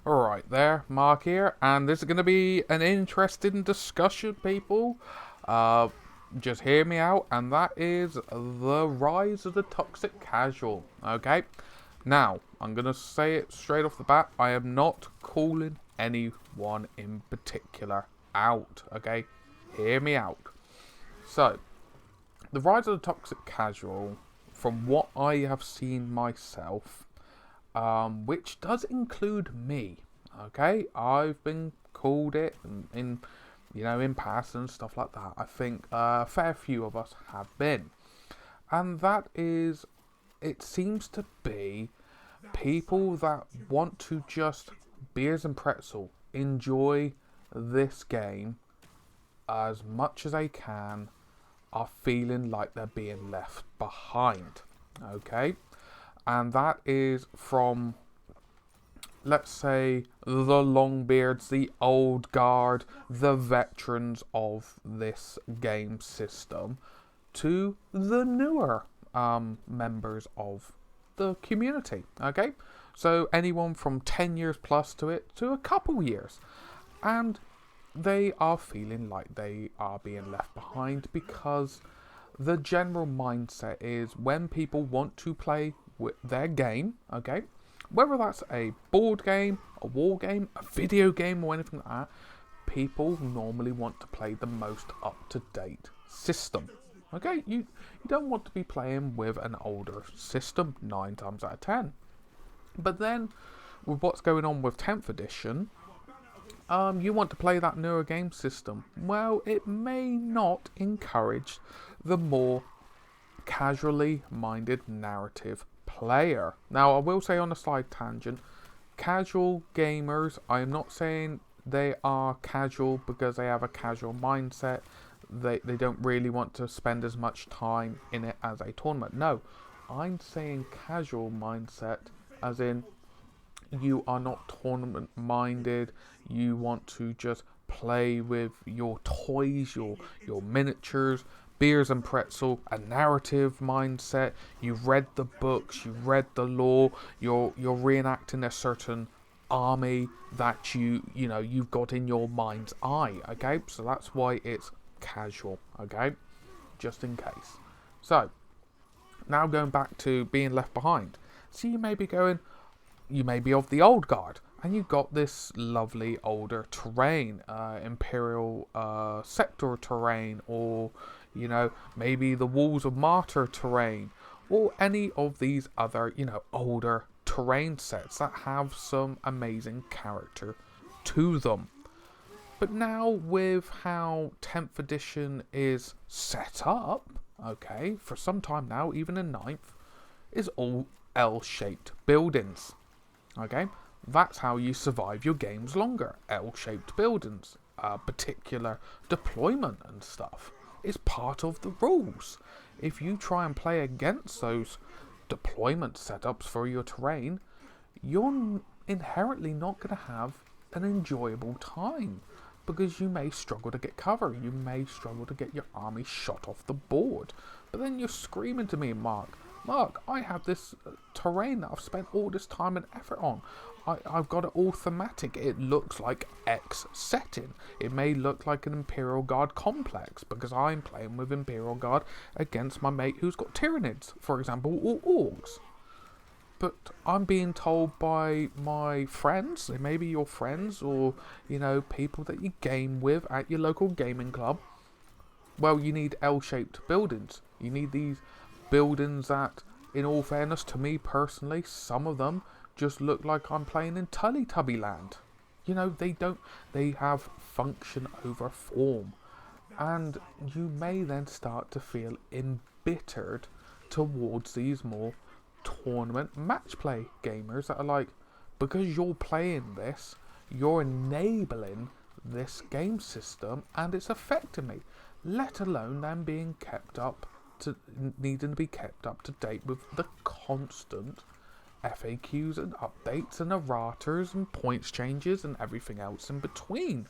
Alright there, Mark here, and this is going to be an interesting discussion, people. Uh, just hear me out, and that is the rise of the toxic casual, okay? Now, I'm going to say it straight off the bat, I am not calling anyone in particular out, okay? Hear me out. So, the rise of the toxic casual, from what I have seen myself, which does include me. Okay, I've been called it in past and stuff like that. I think a fair few of us have been, and that is, it seems to be people that want to just beers and pretzel enjoy this game as much as they can, are feeling like they're being left behind. Okay, and that is from, let's say, the Longbeards, the old guard, the veterans of this game system, to the newer members of the community. Okay, so anyone from 10 years plus to it to a couple years, and they are feeling like they are being left behind because the general mindset is when people want to play with their game, okay, whether that's a board game, a war game, a video game, or anything like that, people normally want to play the most up-to-date system. Okay, you don't want to be playing with an older system 9 times out of 10. But then, with what's going on with 10th edition, you want to play that newer game system. Well, it may not encourage the more casually minded narrative player. Now, I will say on a side tangent, casual gamers, I am not saying they are casual because they have a casual mindset. They don't really want to spend as much time in it as a tournament. No, I'm saying casual mindset as in you are not tournament minded. You want to just play with your toys, your miniatures, beers and pretzel, a narrative mindset. You've read the books, you've read the lore, you're reenacting a certain army that you've got in your mind's eye. Okay, so that's why it's casual. Okay, just in case. So now going back to being left behind. So you may be of the old guard, and you've got this lovely older terrain, Imperial Sector terrain, or maybe the Walls of Martyr terrain, or any of these other older terrain sets that have some amazing character to them. But now with how 10th edition is set up, okay, for some time now, even in 9th, is all L-shaped buildings. Okay, that's how you survive your games longer. L-shaped buildings, particular deployment and stuff is part of the rules. If you try and play against those deployment setups for your terrain, you're inherently not going to have an enjoyable time because you may struggle to get cover. You may struggle to get your army shot off the board. But then you're screaming to me, Mark, I have this terrain that I've spent all this time and effort on. I've got it all thematic. It looks like X setting. It may look like an Imperial Guard complex because I'm playing with Imperial Guard against my mate who's got Tyranids, for example, or Orcs. But I'm being told by my friends, they may be your friends or, people that you game with at your local gaming club, well, you need L-shaped buildings. You need these buildings that, in all fairness to me personally, some of them just look like I'm playing in Tully Land. They have function over form. And you may then start to feel embittered towards these more tournament match play gamers that are like, because you're playing this, you're enabling this game system and it's affecting me, let alone them being needing to be kept up to date with the constant FAQs and updates and erratas and points changes and everything else in between.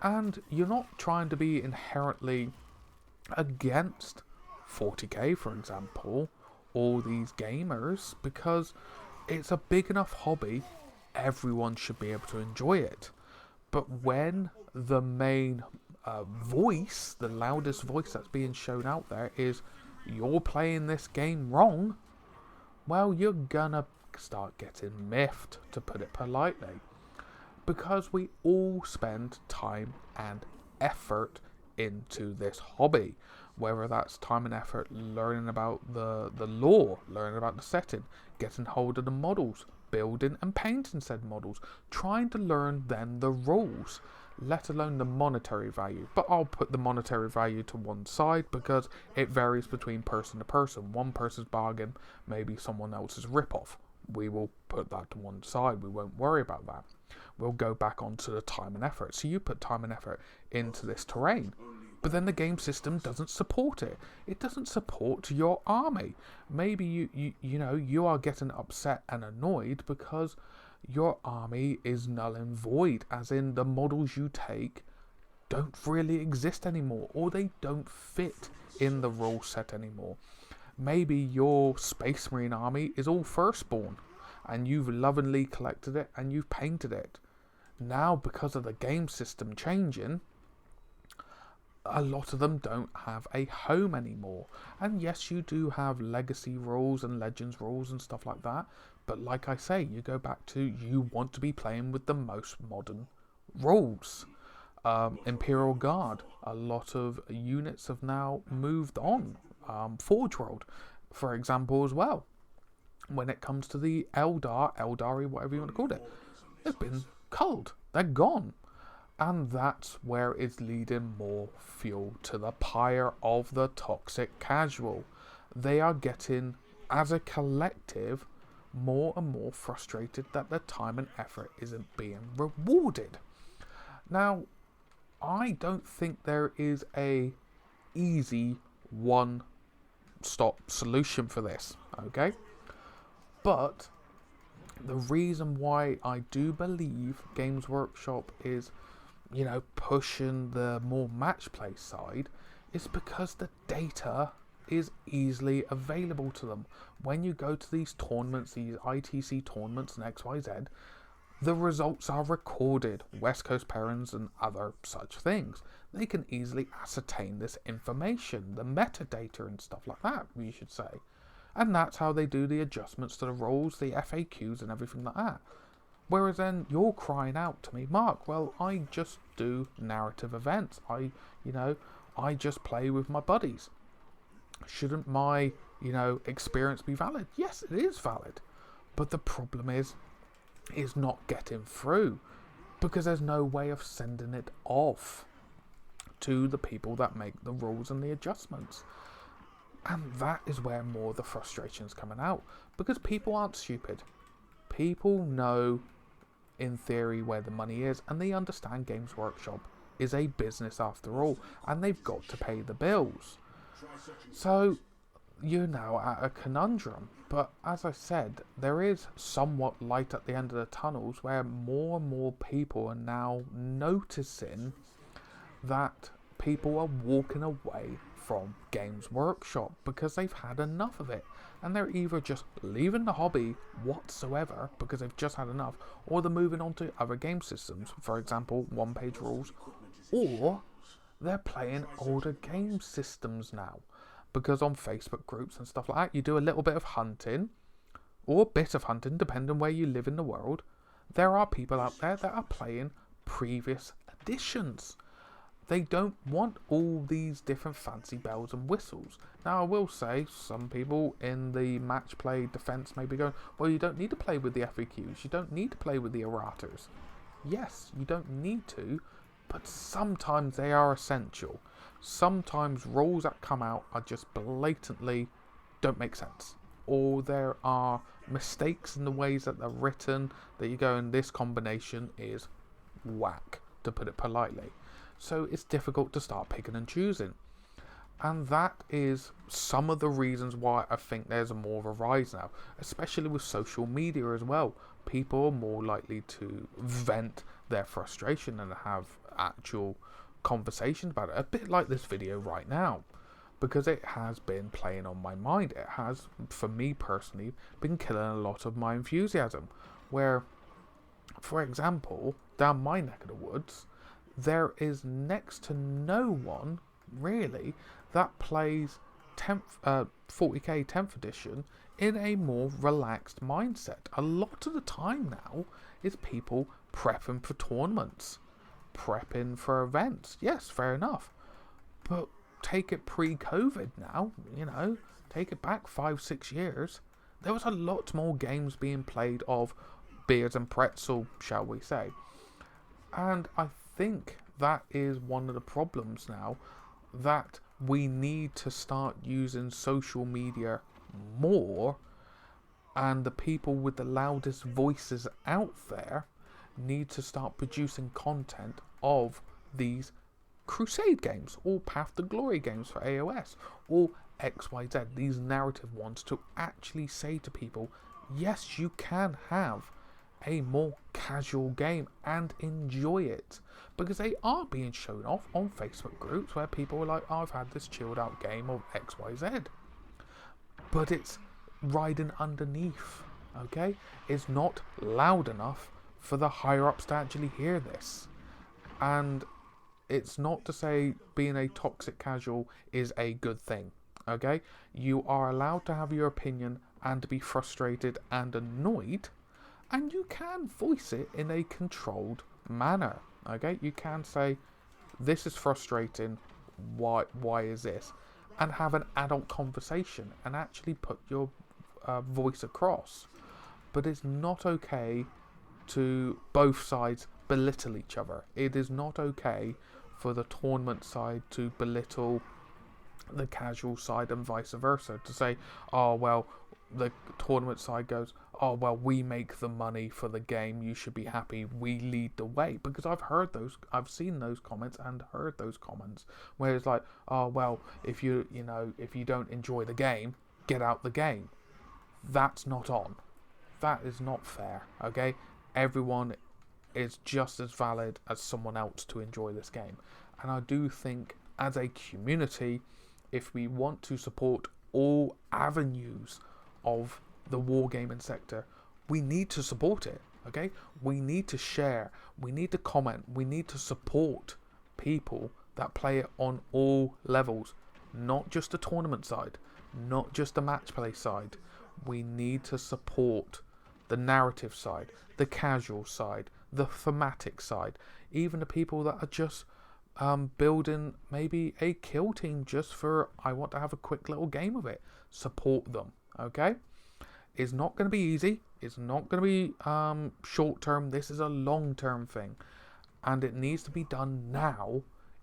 And you're not trying to be inherently against 40k, for example, all these gamers, because it's a big enough hobby. everyone should be able to enjoy it. But when the main voice, the loudest voice that's being shown out there is, you're playing this game wrong, well, you're gonna start getting miffed, to put it politely. Because we all spend time and effort into this hobby. Whether that's time and effort learning about the lore, learning about the setting, getting hold of the models, building and painting said models, trying to learn then the rules, let alone the monetary value. But I'll put the monetary value to one side because it varies between person to person. One person's bargain may be someone else's rip-off. We will put that to one side. We won't worry about that. We'll go back onto the time and effort. So you put time and effort into this terrain, but then the game system doesn't support it. It doesn't support your army. Maybe you are getting upset and annoyed because your army is null and void, as in the models you take don't really exist anymore, or they don't fit in the rule set anymore. Maybe your Space Marine army is all firstborn, and you've lovingly collected it and you've painted it. Now, because of the game system changing, a lot of them don't have a home anymore. And yes, you do have legacy rules and legends rules and stuff like that, but like I say, you go back to, you want to be playing with the most modern rules. Imperial Guard, a lot of units have now moved on. Forge World, for example, as well. When it comes to the Eldari, whatever you want to call it, they've been culled. They're gone. And that's where it's leading more fuel to the pyre of the toxic casual. They are getting, as a collective, more and more frustrated that their time and effort isn't being rewarded. Now, I don't think there is a easy one-stop solution for this, okay? But the reason why I do believe Games Workshop is, pushing the more match play side is because the data is easily available to them. When you go to these tournaments, these ITC tournaments and XYZ, the results are recorded, West Coast Parents and other such things. They can easily ascertain this information, the metadata and stuff like that, we should say. And that's how they do the adjustments to the rules, the FAQs and everything like that. Whereas then you're crying out to me, Mark, well, I just do narrative events. I just play with my buddies. Shouldn't my, experience be valid? Yes, it is valid. But the problem is not getting through because there's no way of sending it off to the people that make the rules and the adjustments. And that is where more of the frustration's coming out, because people aren't stupid. People know, in theory, where the money is, and they understand Games Workshop is a business after all, and they've got to pay the bills. So, you're now at a conundrum. But as I said, there is somewhat light at the end of the tunnels, where more and more people are now noticing that people are walking away from Games Workshop because they've had enough of it, and they're either just leaving the hobby whatsoever because they've just had enough, or they're moving on to other game systems, for example one-page rules, or they're playing older game systems now, because on Facebook groups and stuff like that, you do a little bit of hunting, or a bit of hunting depending on where you live in the world. There are people out there that are playing previous editions. They don't want all these different fancy bells and whistles. Now, I will say, some people in the match play defense may be going, well, you don't need to play with the FAQs. You don't need to play with the erratas. Yes, you don't need to, but sometimes they are essential. Sometimes rules that come out are just blatantly don't make sense. Or there are mistakes in the ways that they're written that you go, and this combination is whack, to put it politely. So it's difficult to start picking and choosing. And that is some of the reasons why I think there's more of a rise now, especially with social media as well. People are more likely to vent their frustration and have actual conversations about it, a bit like this video right now, because it has been playing on my mind. It has, for me personally, been killing a lot of my enthusiasm, where For example, down my neck of the woods, there is next to no one really that plays 40k 10th edition in a more relaxed mindset. A lot of the time now is people prepping for tournaments, prepping for events. Yes, fair enough. But take it pre-COVID now, take it back 5-6 years. There was a lot more games being played of beers and pretzel, shall we say. And I think that is one of the problems now, that we need to start using social media more, and the people with the loudest voices out there need to start producing content of these Crusade games, or Path to Glory games for AOS, or XYZ, these narrative ones, to actually say to people, yes, you can have a more casual game and enjoy it, because they are being shown off on Facebook groups where people are like, oh, I've had this chilled out game of XYZ, but it's riding underneath, okay? It's not loud enough for the higher ups to actually hear this. And it's not to say being a toxic casual is a good thing, okay? You are allowed to have your opinion and to be frustrated and annoyed, and you can voice it in a controlled manner, okay? You can say, this is frustrating, why is this? And have an adult conversation and actually put your voice across. But it's not okay to both sides belittle each other. It is not okay for the tournament side to belittle the casual side and vice versa. To say, oh, well, the tournament side goes, oh, well, we make the money for the game, you should be happy, we lead the way. Because I've seen those comments and heard those comments where it's like, oh, well, if you don't enjoy the game, get out the game. That's not on. That is not fair, okay? Everyone is just as valid as someone else to enjoy this game. And I do think, as a community, if we want to support all avenues of the wargaming sector, we need to support it, okay? We need to share, we need to comment, we need to support people that play it on all levels, not just the tournament side, not just the match play side. We need to support the narrative side, the casual side, the thematic side, even the people that are just building maybe a kill team just for, I want to have a quick little game of it. Support them, okay? It's not going to be easy. It's not going to be short term. This is a long term thing. And it needs to be done now,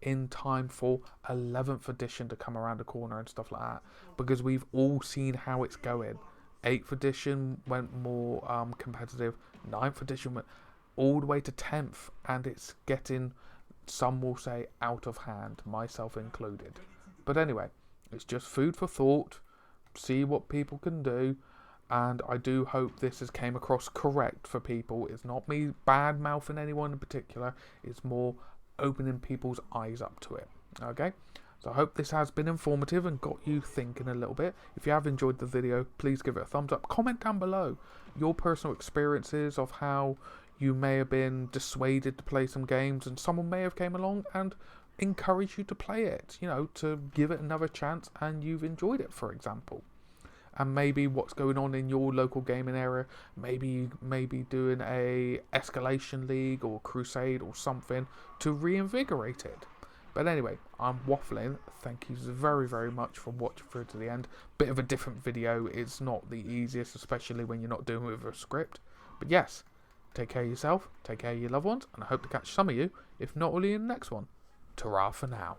in time for 11th edition to come around the corner and stuff like that. Because we've all seen how it's going. 8th edition went more competitive. 9th edition went all the way to 10th. And it's getting, some will say, out of hand, myself included. But anyway, it's just food for thought. See what people can do. And I do hope this has came across correct for people. It's not me bad-mouthing anyone in particular. It's more opening people's eyes up to it. Okay? So I hope this has been informative and got you thinking a little bit. If you have enjoyed the video, please give it a thumbs up. Comment down below your personal experiences of how you may have been dissuaded to play some games and someone may have came along and encouraged you to play it. To give it another chance and you've enjoyed it, for example. And maybe what's going on in your local gaming area, maybe doing a escalation league or crusade or something to reinvigorate it. But anyway, I'm waffling. Thank you very, very much for watching through to the end. Bit of a different video. It's not the easiest, especially when you're not doing it with a script. But yes, take care of yourself, take care of your loved ones, and I hope to catch some of you, if not only in the next one. Ta-ra for now.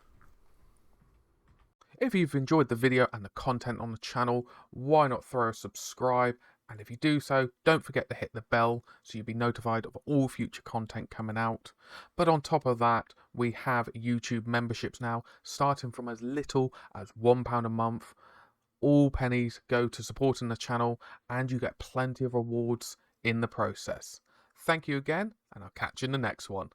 If you've enjoyed the video and the content on the channel, why not throw a subscribe? And if you do so, don't forget to hit the bell so you'll be notified of all future content coming out. But on top of that, we have YouTube memberships now, starting from as little as £1 a month. All pennies go to supporting the channel and you get plenty of rewards in the process. Thank you again, and I'll catch you in the next one.